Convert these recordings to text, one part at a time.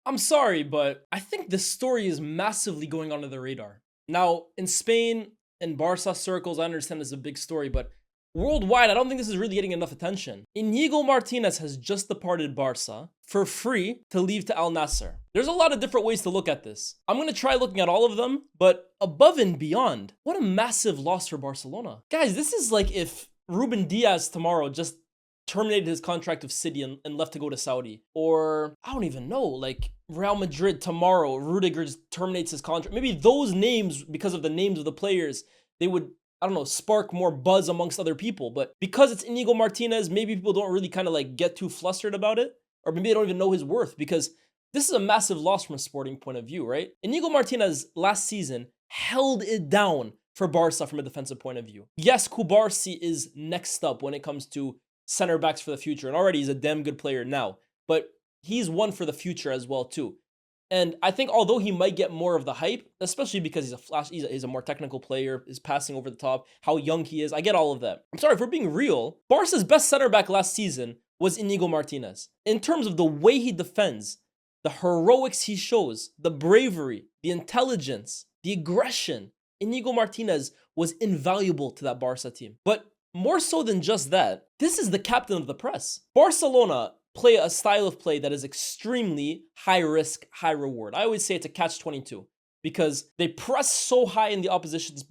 I'm sorry, but I think this story is massively going under the radar. Now, in Spain and Barca circles, I understand this is a big story, but worldwide, I don't think this is really getting enough attention. Inigo Martinez has just departed Barca for free to leave to Al Nassr. There's a lot of different ways to look at this. I'm going to try looking at all of them, but above and beyond, what a massive loss for Barcelona. Guys, this is like if Ruben Diaz tomorrow just terminated his contract with City and left to go to Saudi. Or, I don't even know, like Real Madrid tomorrow, Rudiger just terminates his contract. Maybe those names, because of the names of the players, they would, I don't know, spark more buzz amongst other people. But because it's Inigo Martinez, maybe people don't really kind of like get too flustered about it. Or maybe they don't even know his worth, because this is a massive loss from a sporting point of view, right? Inigo Martinez last season held it down for Barca from a defensive point of view. Yes, Kubarsi is next up when it comes to center backs for the future, and already he's a damn good player now, but he's one for the future as well too. And I think although he might get more of the hype, especially because he's a more technical player, is passing over the top, how young he is, I get all of that. I'm sorry, if we're being real, Barca's best center back last season was Inigo Martinez. In terms of the way he defends, the heroics he shows, the bravery, the intelligence, the aggression, Inigo Martinez was invaluable to that Barca team. But more so than just that, this is the captain of the press. Barcelona play a style of play that is extremely high risk, high reward. I always say it's a catch-22 because they press so high in the opposition's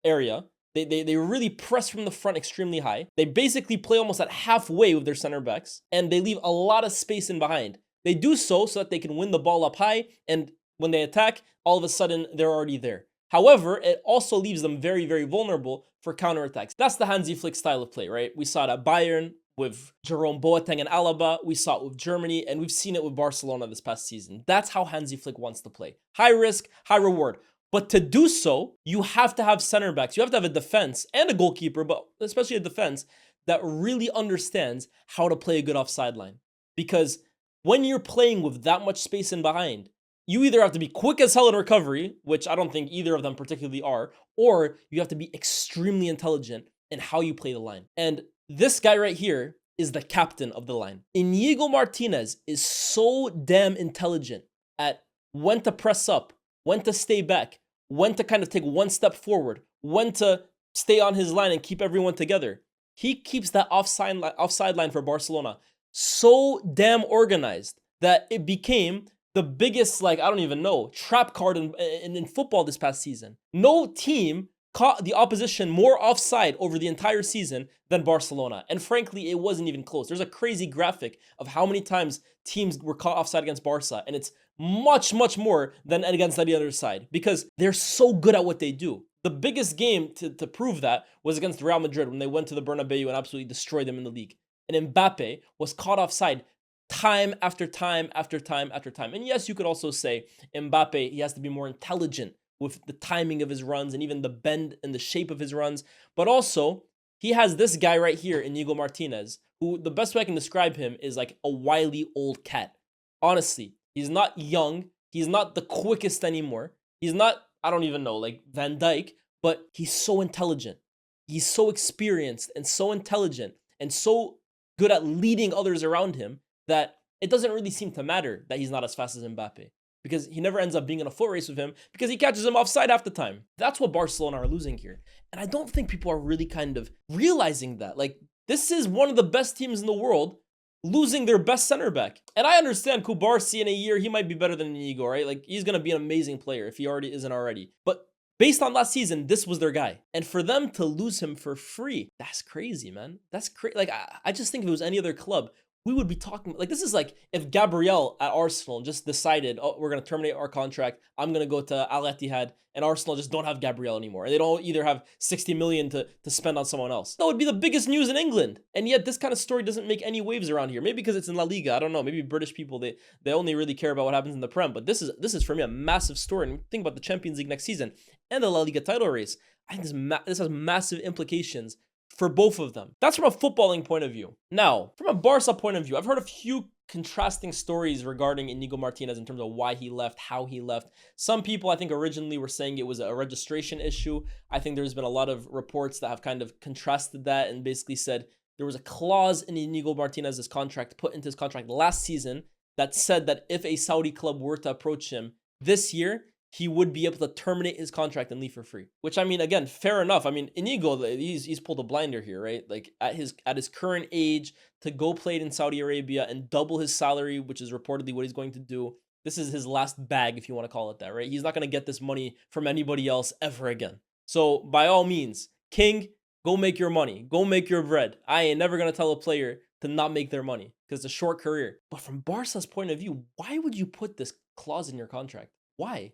area. They really press from the front extremely high. They basically play almost at halfway with their center backs, and they leave a lot of space in behind. They do so that they can win the ball up high, and when they attack, all of a sudden they're already there. However, it also leaves them very, very vulnerable for counterattacks. That's the Hansi Flick style of play, right? We saw it at Bayern with Jerome Boateng and Alaba. We saw it with Germany, and we've seen it with Barcelona this past season. That's how Hansi Flick wants to play. High risk, high reward. But to do so, you have to have center backs. You have to have a defense and a goalkeeper, but especially a defense that really understands how to play a good offside line. Because when you're playing with that much space in behind, you either have to be quick as hell in recovery, which I don't think either of them particularly are, or you have to be extremely intelligent in how you play the line. And this guy right here is the captain of the line. Iñigo Martínez is so damn intelligent at when to press up, when to stay back, when to kind of take one step forward, when to stay on his line and keep everyone together. He keeps that offside line for Barcelona so damn organized that it became the biggest, like, I don't even know, trap card in football this past season. No team caught the opposition more offside over the entire season than Barcelona. And frankly, it wasn't even close. There's a crazy graphic of how many times teams were caught offside against Barca. And it's much, much more than against the other side because they're so good at what they do. The biggest game to prove that was against Real Madrid when they went to the Bernabeu and absolutely destroyed them in the league. And Mbappe was caught offside time after time after time after time. And yes, you could also say Mbappe, he has to be more intelligent with the timing of his runs and even the bend and the shape of his runs. But also, he has this guy right here, Inigo Martinez, who the best way I can describe him is like a wily old cat. Honestly, he's not young. He's not the quickest anymore. He's not, I don't even know, like Van Dijk, but he's so intelligent. He's so experienced and so intelligent and so good at leading others around him that it doesn't really seem to matter that he's not as fast as Mbappe because he never ends up being in a foot race with him because he catches him offside half the time. That's what Barcelona are losing here. And I don't think people are really kind of realizing that. Like, this is one of the best teams in the world losing their best center back. And I understand Kubarsi in a year, he might be better than Inigo, right? Like, he's going to be an amazing player if he already isn't already. But based on last season, this was their guy. And for them to lose him for free, that's crazy, man. That's crazy. Like, I just think if it was any other club, we would be talking, like, this is like if Gabriel at Arsenal just decided, oh, we're going to terminate our contract, I'm going to go to Al Ittihad, and Arsenal just don't have Gabriel anymore. And they don't either have 60 million to spend on someone else. That would be the biggest news in England. And yet this kind of story doesn't make any waves around here. Maybe because it's in La Liga. I don't know. Maybe British people, they only really care about what happens in the Prem. But this is for me a massive story. And think about the Champions League next season and the La Liga title race. I think this has massive implications for both of them. That's from a footballing point of view. Now, from a Barca point of view, I've heard a few contrasting stories regarding Inigo Martinez in terms of why he left, how he left. Some people, I think, originally were saying it was a registration issue. I think there's been a lot of reports that have kind of contrasted that and basically said there was a clause in Inigo Martinez's contract put into his contract last season that said that if a Saudi club were to approach him this year, he would be able to terminate his contract and leave for free. Which, I mean, again, fair enough. I mean, Inigo, he's pulled a blinder here, right? Like at his current age, to go play it in Saudi Arabia and double his salary, which is reportedly what he's going to do. This is his last bag, if you want to call it that, right? He's not going to get this money from anybody else ever again. So by all means, King, go make your money. Go make your bread. I ain't never going to tell a player to not make their money because it's a short career. But from Barca's point of view, why would you put this clause in your contract? Why?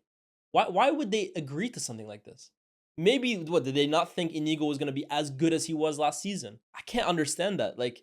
Why would they agree to something like this? Maybe, what, did they not think Inigo was going to be as good as he was last season? I can't understand that. Like,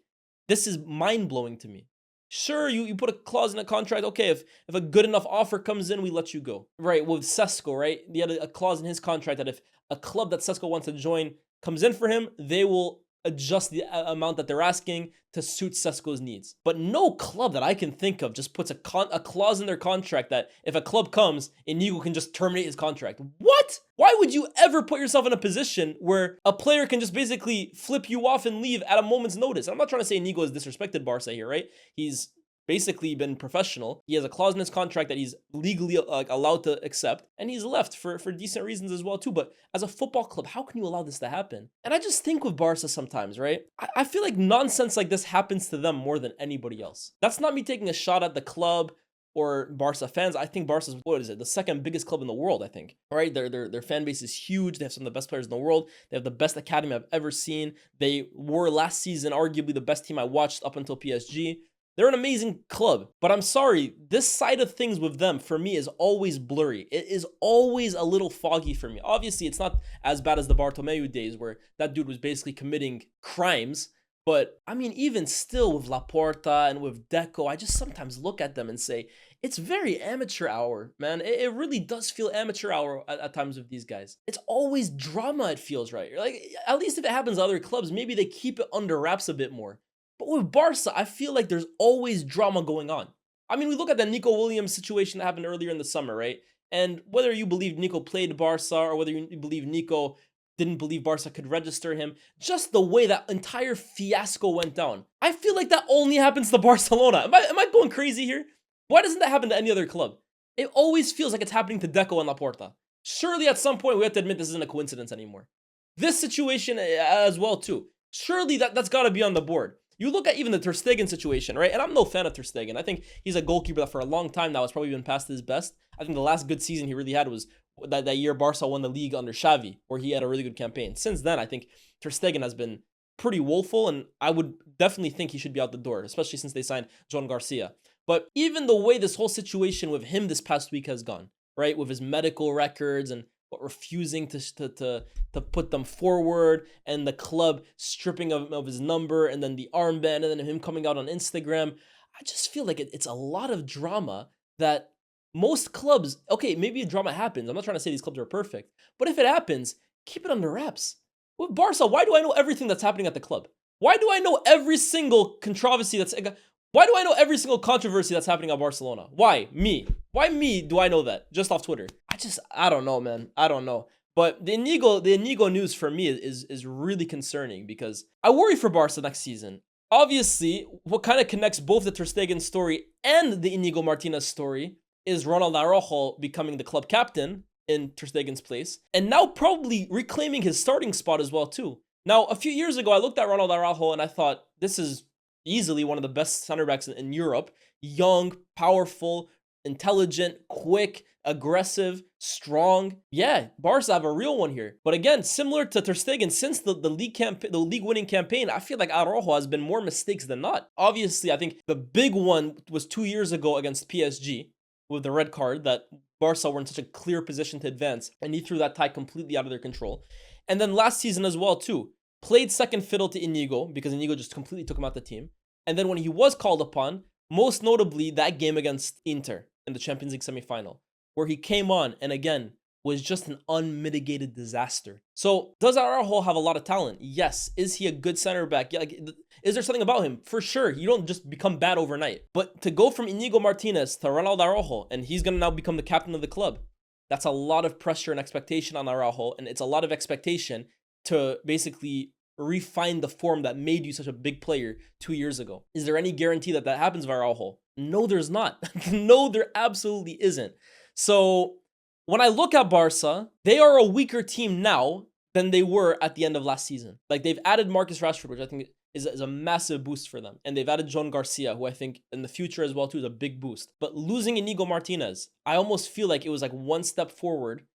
this is mind-blowing to me. Sure, you put a clause in a contract. Okay, if a good enough offer comes in, we let you go. Right, with Sesko, right? He had a clause in his contract that if a club that Sesko wants to join comes in for him, they will adjust the amount that they're asking to suit Sesko's needs. But no club that I can think of just puts a clause in their contract that if a club comes, Inigo can just terminate his contract. What? Why would you ever put yourself in a position where a player can just basically flip you off and leave at a moment's notice? I'm not trying to say Inigo has disrespected Barca here, right? He's basically been professional. He has a clause in his contract that he's legally allowed to accept, and he's left for decent reasons as well too. But as a football club, how can you allow this to happen? And I just think with Barca sometimes, right? I feel like nonsense like this happens to them more than anybody else. That's not me taking a shot at the club or Barca fans. I think Barca's, what is it, the second biggest club in the world, I think. All right, their fan base is huge. They have some of the best players in the world. They have the best academy I've ever seen. They were last season arguably the best team I watched up until PSG. They're an amazing club, but I'm sorry, this side of things with them, for me, is always blurry. It is always a little foggy for me. Obviously, it's not as bad as the Bartomeu days where that dude was basically committing crimes, but I mean, even still with Laporta and with Deco, I just sometimes look at them and say, it's very amateur hour, man. It really does feel amateur hour at times with these guys. It's always drama, it feels, right? Like, at least if it happens to other clubs, maybe they keep it under wraps a bit more. But with Barca, I feel like there's always drama going on. I mean, we look at the Nico Williams situation that happened earlier in the summer, right? And whether you believe Nico played Barca or whether you believe Nico didn't believe Barca could register him, just the way that entire fiasco went down, I feel like that only happens to Barcelona. Am I going crazy here? Why doesn't that happen to any other club? It always feels like it's happening to Deco and Laporta. Surely at some point we have to admit this isn't a coincidence anymore. This situation as well too. Surely that's got to be on the board. You look at even the Ter Stegen situation, right? And I'm no fan of Ter Stegen. I think he's a goalkeeper that for a long time now has probably been past his best. I think the last good season he really had was that year Barca won the league under Xavi, where he had a really good campaign. Since then, I think Ter Stegen has been pretty woeful, and I would definitely think he should be out the door, especially since they signed Joan Garcia. But even the way this whole situation with him this past week has gone, right? With his medical records and refusing to put them forward, and the club stripping of his number, and then the armband, and then him coming out on Instagram. I just feel like it's a lot of drama that most clubs, okay, maybe drama happens. I'm not trying to say these clubs are perfect, but if it happens, keep it under wraps. With Barca, why do I know everything that's happening at the club? Why do I know every single controversy why do I know every single controversy that's happening at Barcelona? Why? Me. Why me do I know that? Just off Twitter. I don't know, man. I don't know. But the Inigo news for me is really concerning because I worry for Barca next season. Obviously, what kind of connects both the Ter Stegen story and the Inigo Martinez story is Ronald Araujo becoming the club captain in Ter Stegen's place, and now probably reclaiming his starting spot as well too. Now, a few years ago, I looked at Ronald Araujo and I thought, this is easily one of the best center backs in Europe. Young, powerful, intelligent, quick, aggressive, strong. Yeah, Barca have a real one here. But again, similar to Ter Stegen, since the league winning campaign, I feel like Araujo has been more mistakes than not. Obviously, I think the big one was 2 years ago against PSG with the red card that Barca were in such a clear position to advance, and he threw that tie completely out of their control. And then last season as well too, played second fiddle to Inigo because Inigo just completely took him out the team. And then when he was called upon, most notably that game against Inter in the Champions League semifinal, where he came on and again was just an unmitigated disaster. So does Araujo have a lot of talent? Yes. Is he a good center back? Yeah. Is there something about him? For sure. You don't just become bad overnight. But to go from Iñigo Martínez to Ronald Araujo, and he's going to now become the captain of the club, that's a lot of pressure and expectation on Araujo, and it's a lot of expectation to basically refine the form that made you such a big player 2 years ago. Is there any guarantee that that happens, Araujo? No, there's not. No, there absolutely isn't. So when I look at Barca, they are a weaker team now than they were at the end of last season. Like, they've added Marcus Rashford, which I think is a massive boost for them. And they've added John Garcia, who I think in the future as well too is a big boost. But losing Inigo Martinez, I almost feel like it was like one step forward,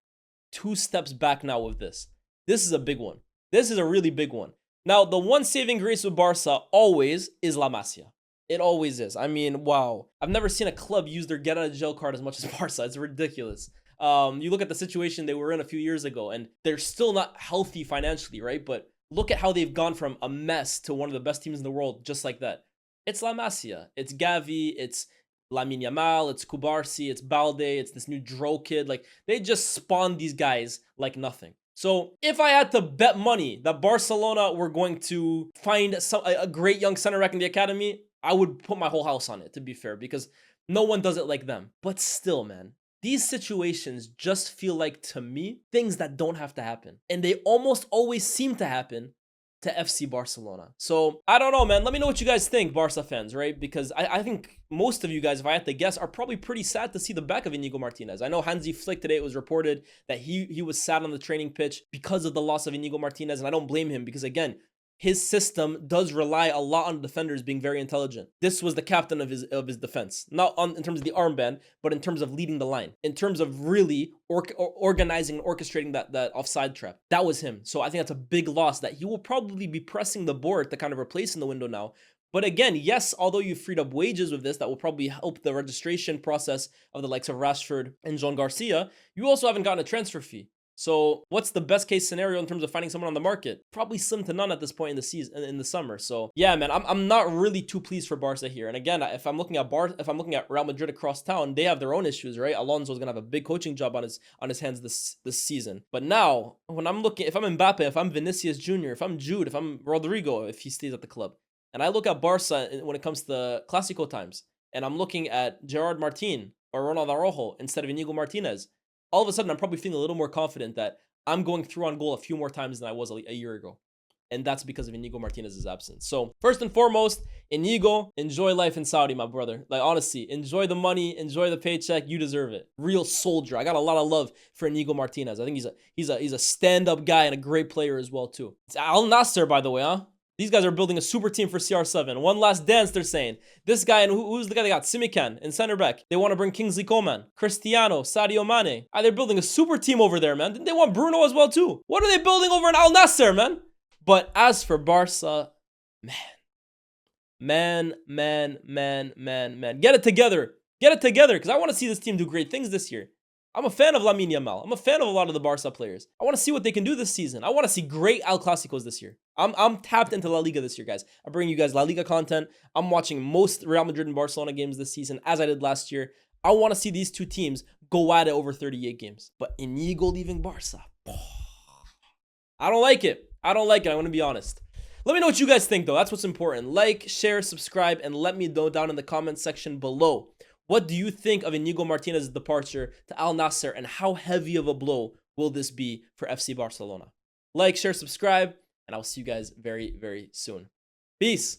2 steps back now with this. This is a big one. This is a really big one. Now, the one saving grace with Barca always is La Masia. It always is. I mean, wow. I've never seen a club use their get out of jail card as much as Barca. It's ridiculous. You look at the situation they were in a few years ago, and they're still not healthy financially, right? But look at how they've gone from a mess to one of the best teams in the world just like that. It's La Masia. It's Gavi. It's Lamine Yamal. It's Kubarsi. It's Balde. It's this new Dro kid. Like, they just spawned these guys like nothing. So if I had to bet money that Barcelona were going to find a great young center back in the academy, I would put my whole house on it, to be fair, because no one does it like them. But still, man, these situations just feel like, to me, things that don't have to happen. And they almost always seem to happen to FC Barcelona. So I don't know, man. Let me know what you guys think, Barca fans, right? Because I think most of you guys, if I had to guess, are probably pretty sad to see the back of Iñigo Martínez. I know Hansi Flick today, it was reported that he was sad on the training pitch because of the loss of Iñigo Martínez, and I don't blame him because, again, his system does rely a lot on defenders being very intelligent. This was the captain of his defense, not in terms of the armband, but in terms of leading the line, in terms of really organizing and orchestrating that offside trap. That was him. So I think that's a big loss that he will probably be pressing the board to kind of replace in the window now. But again, yes, although you freed up wages with this, that will probably help the registration process of the likes of Rashford and John Garcia, you also haven't gotten a transfer fee. So what's the best case scenario in terms of finding someone on the market? Probably slim to none at this point in the season, in the summer. So yeah, man, I'm not really too pleased for Barca here. And again, if I'm looking at Real Madrid across town, they have their own issues, right? Alonso's gonna have a big coaching job on his hands this season. But now, when I'm looking, if I'm Mbappe, if I'm Vinicius Jr., if I'm Jude, if I'm Rodrigo, if he stays at the club, and I look at Barca when it comes to the Clásico times, and I'm looking at Gerard Martin or Ronald Araujo instead of Inigo Martinez, all of a sudden, I'm probably feeling a little more confident that I'm going through on goal a few more times than I was a year ago. And that's because of Inigo Martinez's absence. So first and foremost, Inigo, enjoy life in Saudi, my brother. Like, honestly, enjoy the money, enjoy the paycheck. You deserve it. Real soldier. I got a lot of love for Inigo Martinez. I think he's a stand-up guy and a great player as well, too. It's Al Nassr, by the way, huh? These guys are building a super team for CR7. One last dance, they're saying. This guy, and who's the guy they got? Simikan in center back. They want to bring Kingsley Coman, Cristiano, Sadio Mane. They're building a super team over there, man. Didn't they want Bruno as well, too? What are they building over in Al Nassr, man? But as for Barca, man. Get it together. Get it together, because I want to see this team do great things this year. I'm a fan of Lamine Yamal. I'm a fan of a lot of the Barca players. I want to see what they can do this season. I want to see great El Clásicos this year. I'm tapped into La Liga this year, guys. I'm bringing you guys La Liga content. I'm watching most Real Madrid and Barcelona games this season, as I did last year. I want to see these two teams go at it over 38 games. But Inigo leaving Barca, I don't like it. I want to be honest. Let me know what you guys think, though. That's what's important. Like, share, subscribe, and let me know down in the comment section below. What do you think of Inigo Martinez's departure to Al Nassr, and how heavy of a blow will this be for FC Barcelona? Like, share, subscribe, and I'll see you guys very, very soon. Peace.